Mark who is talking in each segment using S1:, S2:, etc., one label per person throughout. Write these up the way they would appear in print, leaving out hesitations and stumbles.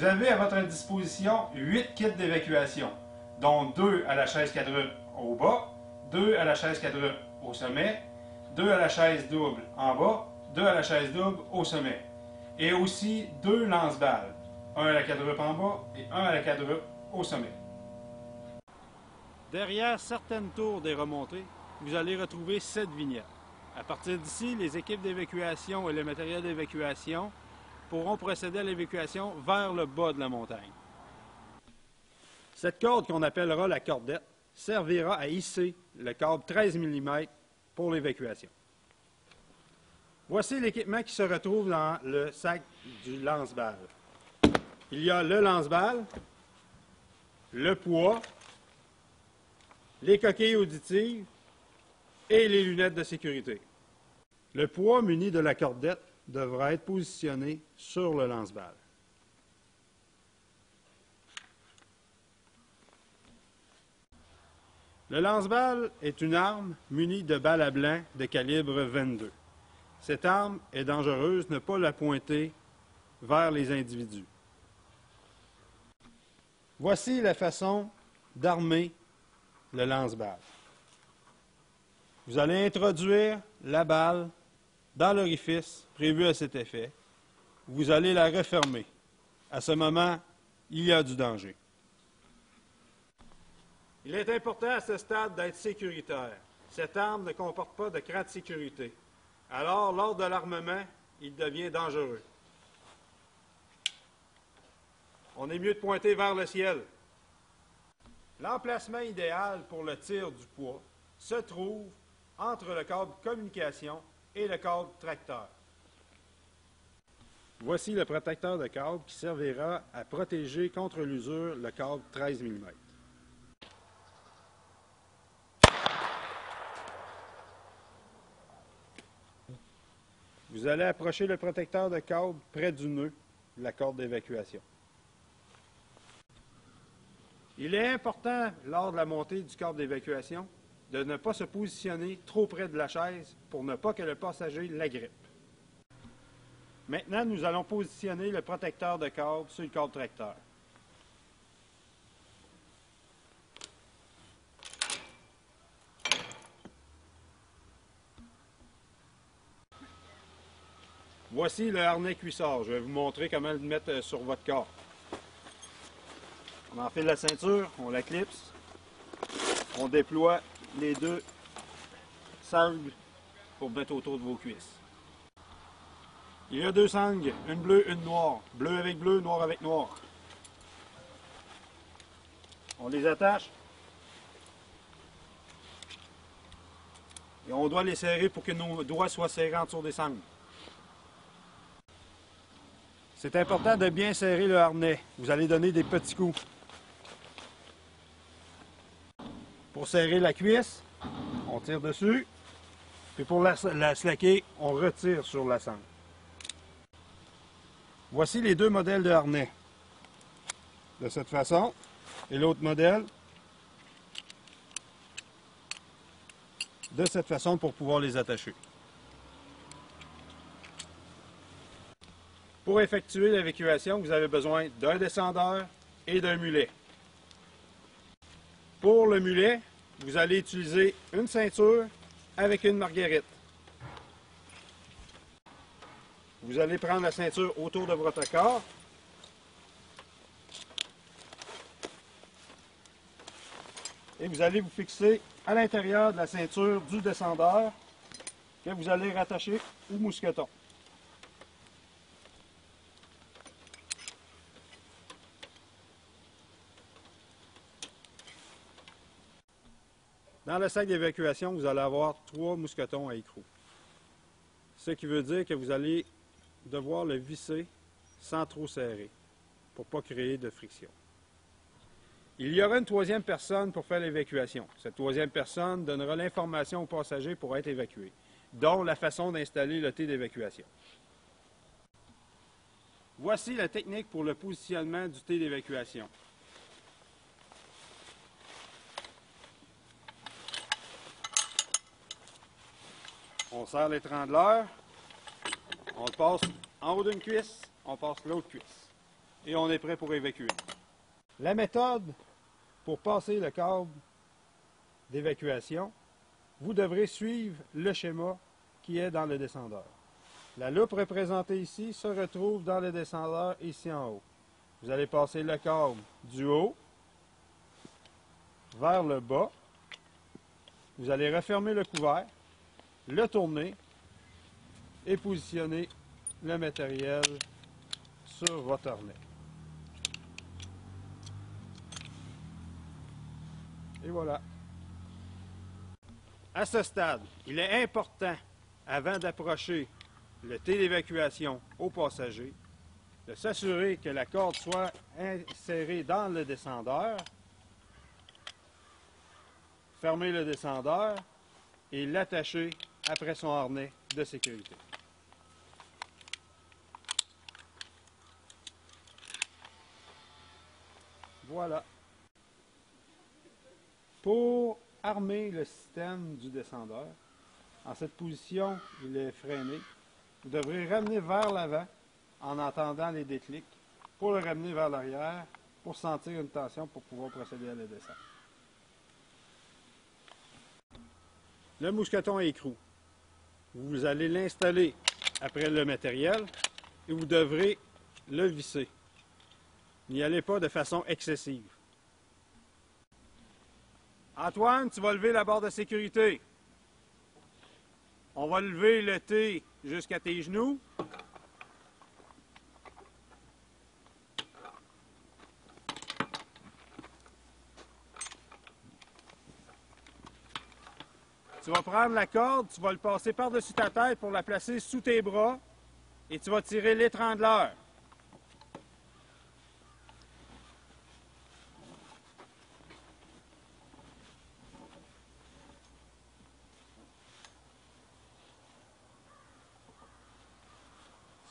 S1: Vous avez à votre disposition 8 kits d'évacuation, dont 2 à la chaise quadruple au bas, 2 à la chaise quadruple au sommet, 2 à la chaise double en bas, 2 à la chaise double au sommet. Et aussi 2 lance-balles, 1 à la quadruple en bas et 1 à la quadruple au sommet. Derrière certaines tours des remontées, vous allez retrouver cette vignette. À partir d'ici, les équipes d'évacuation et le matériel d'évacuation pourront procéder à l'évacuation vers le bas de la montagne. Cette corde qu'on appellera la cordette servira à hisser le câble 13 mm pour l'évacuation. Voici l'équipement qui se retrouve dans le sac du lance-balles. Il y a le lance-balles, le poids, les coquilles auditives et les lunettes de sécurité. Le poids muni de la cordette devra être positionné sur le lance-balles. Le lance-balles est une arme munie de balles à blanc de calibre 22. Cette arme est dangereuse, ne pas la pointer vers les individus. Voici la façon d'armer le lance-balles. Vous allez introduire la balle dans l'orifice prévu à cet effet. Vous allez la refermer. À ce moment, il y a du danger. Il est important à ce stade d'être sécuritaire. Cette arme ne comporte pas de cran de sécurité. Alors, lors de l'armement, il devient dangereux. On est mieux de pointer vers le ciel. L'emplacement idéal pour le tir du poids se trouve entre le câble communication et le câble tracteur. Voici le protecteur de câble qui servira à protéger contre l'usure le câble 13 mm. Vous allez approcher le protecteur de câble près du nœud de la corde d'évacuation. Il est important, lors de la montée du câble d'évacuation, de ne pas se positionner trop près de la chaise pour ne pas que le passager l'agrippe. Maintenant, nous allons positionner le protecteur de câble sur le câble tracteur. Voici le harnais cuissard. Je vais vous montrer comment le mettre sur votre corps. On enfile la ceinture, on la clipse, on déploie les 2 sangles pour mettre autour de vos cuisses. Il y a 2 sangles, une bleue, une noire. Bleu avec bleu, noir avec noir. On les attache. Et on doit les serrer pour que nos doigts soient serrés en dessous des sangles. C'est important de bien serrer le harnais. Vous allez donner des petits coups. Pour serrer la cuisse, on tire dessus. Puis pour la slacker, on retire sur la sangle. Voici les 2 modèles de harnais. De cette façon. Et l'autre modèle. De cette façon pour pouvoir les attacher. Pour effectuer l'évacuation, vous avez besoin d'un descendeur et d'un mulet. Pour le mulet, vous allez utiliser une ceinture avec une marguerite. Vous allez prendre la ceinture autour de votre corps. Et vous allez vous fixer à l'intérieur de la ceinture du descendeur que vous allez rattacher au mousqueton. Dans le sac d'évacuation, vous allez avoir 3 mousquetons à écrou. Ce qui veut dire que vous allez devoir le visser sans trop serrer pour ne pas créer de friction. Il y aura une 3e personne pour faire l'évacuation. Cette 3e personne donnera l'information aux passagers pour être évacués, dont la façon d'installer le T d'évacuation. Voici la technique pour le positionnement du T d'évacuation. On serre l'étrangleur, on le passe en haut d'une cuisse, on passe l'autre cuisse. et on est prêt pour évacuer. La méthode pour passer le câble d'évacuation, vous devrez suivre le schéma qui est dans le descendeur. La loupe représentée ici se retrouve dans le descendeur ici en haut. Vous allez passer le câble du haut vers le bas. Vous allez refermer le couvert, le tourner et positionner le matériel sur votre harnais. Et voilà. À ce stade, il est important, avant d'approcher le T d'évacuation aux passagers, de s'assurer que la corde soit insérée dans le descendeur, fermer le descendeur et l'attacher après son harnais de sécurité. Voilà. Pour armer le système du descendeur, en cette position, il est freiné. Vous devrez ramener vers l'avant en entendant les déclics pour le ramener vers l'arrière pour sentir une tension pour pouvoir procéder à la descente. Le mousqueton à écrou. Vous allez l'installer après le matériel et vous devrez le visser. N'y allez pas de façon excessive. Antoine, tu vas lever la barre de sécurité. On va lever le T jusqu'à tes genoux. Tu vas prendre la corde, tu vas le passer par-dessus ta tête pour la placer sous tes bras et tu vas tirer l'étrangleur.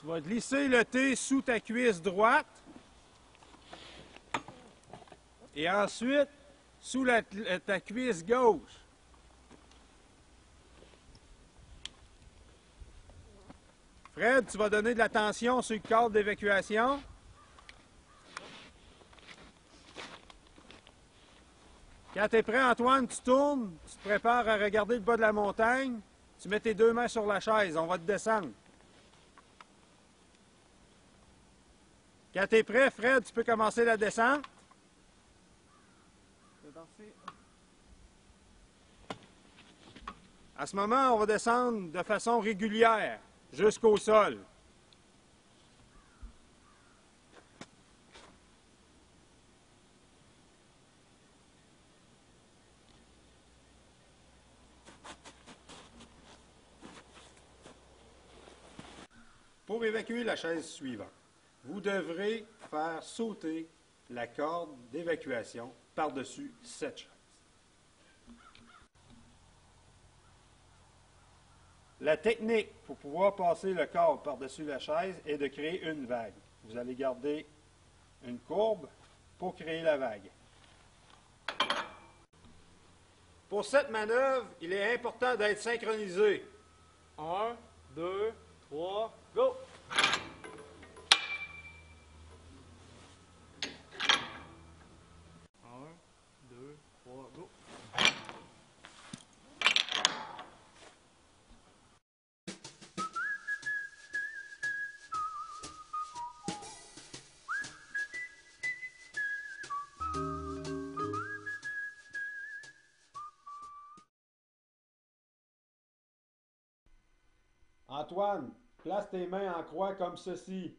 S1: Tu vas glisser le T sous ta cuisse droite et ensuite sous ta cuisse gauche. Fred, tu vas donner de la tension sur le câble d'évacuation. Quand tu es prêt, Antoine, tu tournes, tu te prépares à regarder le bas de la montagne, tu mets tes deux mains sur la chaise, on va te descendre. Quand tu es prêt, Fred, tu peux commencer la descente. À ce moment, on va descendre de façon régulière jusqu'au sol. Pour évacuer la chaise suivante, vous devrez faire sauter la corde d'évacuation par-dessus cette chaise. La technique pour pouvoir passer le câble par-dessus la chaise est de créer une vague. Vous allez garder une courbe pour créer la vague. Pour cette manœuvre, il est important d'être synchronisé. 1, 2, 3, go! Antoine, place tes mains en croix comme ceci.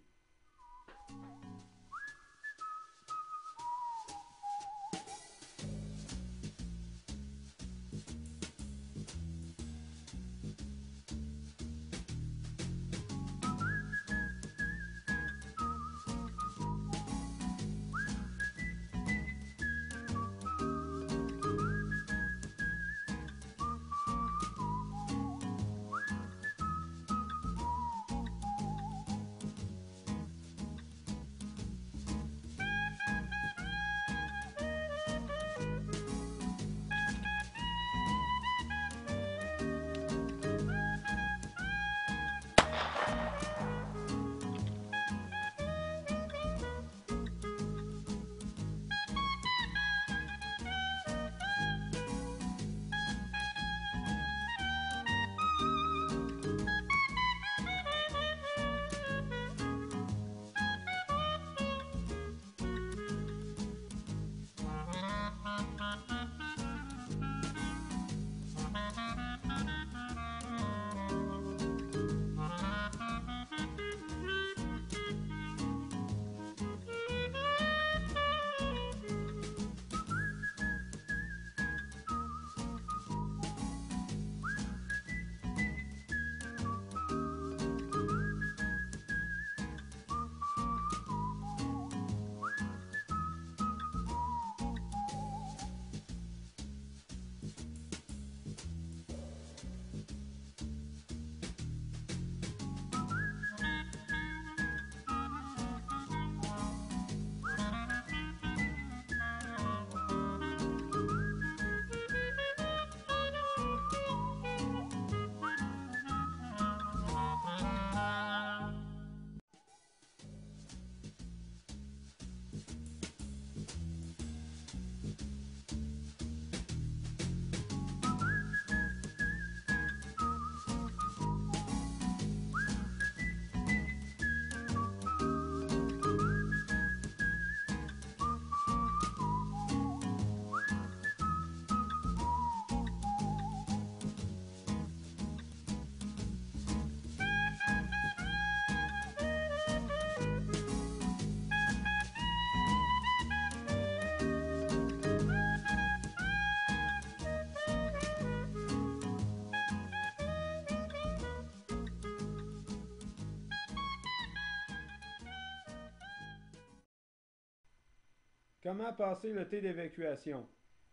S1: Comment passer le T d'évacuation?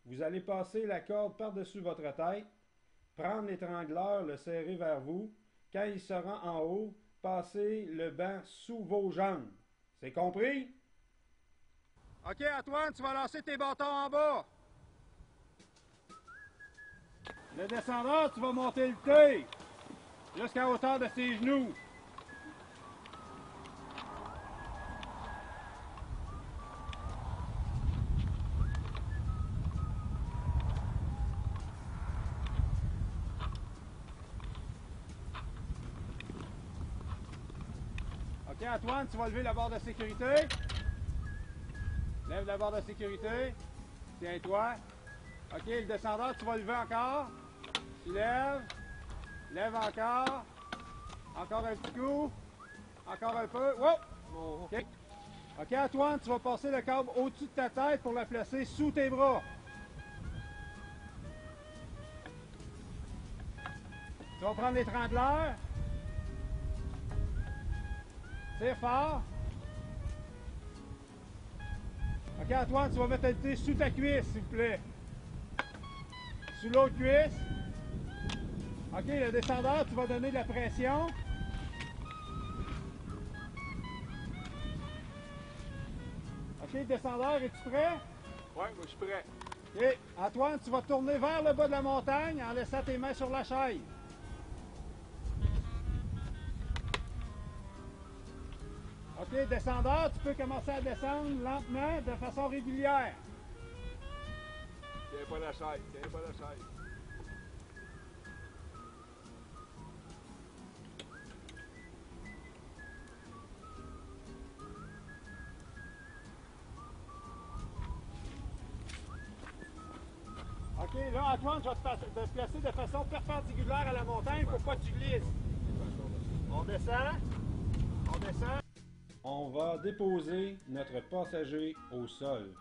S1: Vous allez passer la corde par-dessus votre tête, prendre l'étrangleur, le serrer vers vous. Quand il se rend en haut, passez le banc sous vos jambes. C'est compris? OK, Antoine, tu vas lancer tes bâtons en bas. Le descendeur, tu vas monter le T jusqu'à hauteur de ses genoux. OK, Antoine, tu vas lever la barre de sécurité. Lève la barre de sécurité. Tiens-toi. OK, le descendeur, tu vas lever encore. Tu lèves. Lève encore. Encore un petit coup. Encore un peu. Wow! OK. OK, Antoine, tu vas passer le câble au-dessus de ta tête pour la placer sous tes bras. Tu vas prendre l'étrangleur. Tire fort. OK, Antoine, tu vas mettre le thé sous ta cuisse, s'il vous plaît. Sous l'autre cuisse. OK, le descendeur, tu vas donner de la pression. OK, le descendeur, es-tu prêt?
S2: Oui, moi je suis prêt.
S1: OK, Antoine, tu vas tourner vers le bas de la montagne en laissant tes mains sur la chaise. OK, descendeur, tu peux commencer à descendre lentement, de façon régulière.
S2: Tiens pas la chaise, tiens pas la chaise.
S1: OK, là, Antoine, je vais te placer de façon perpendiculaire à la montagne pour pas que tu glisses. On descend. On descend. On va déposer notre passager au sol.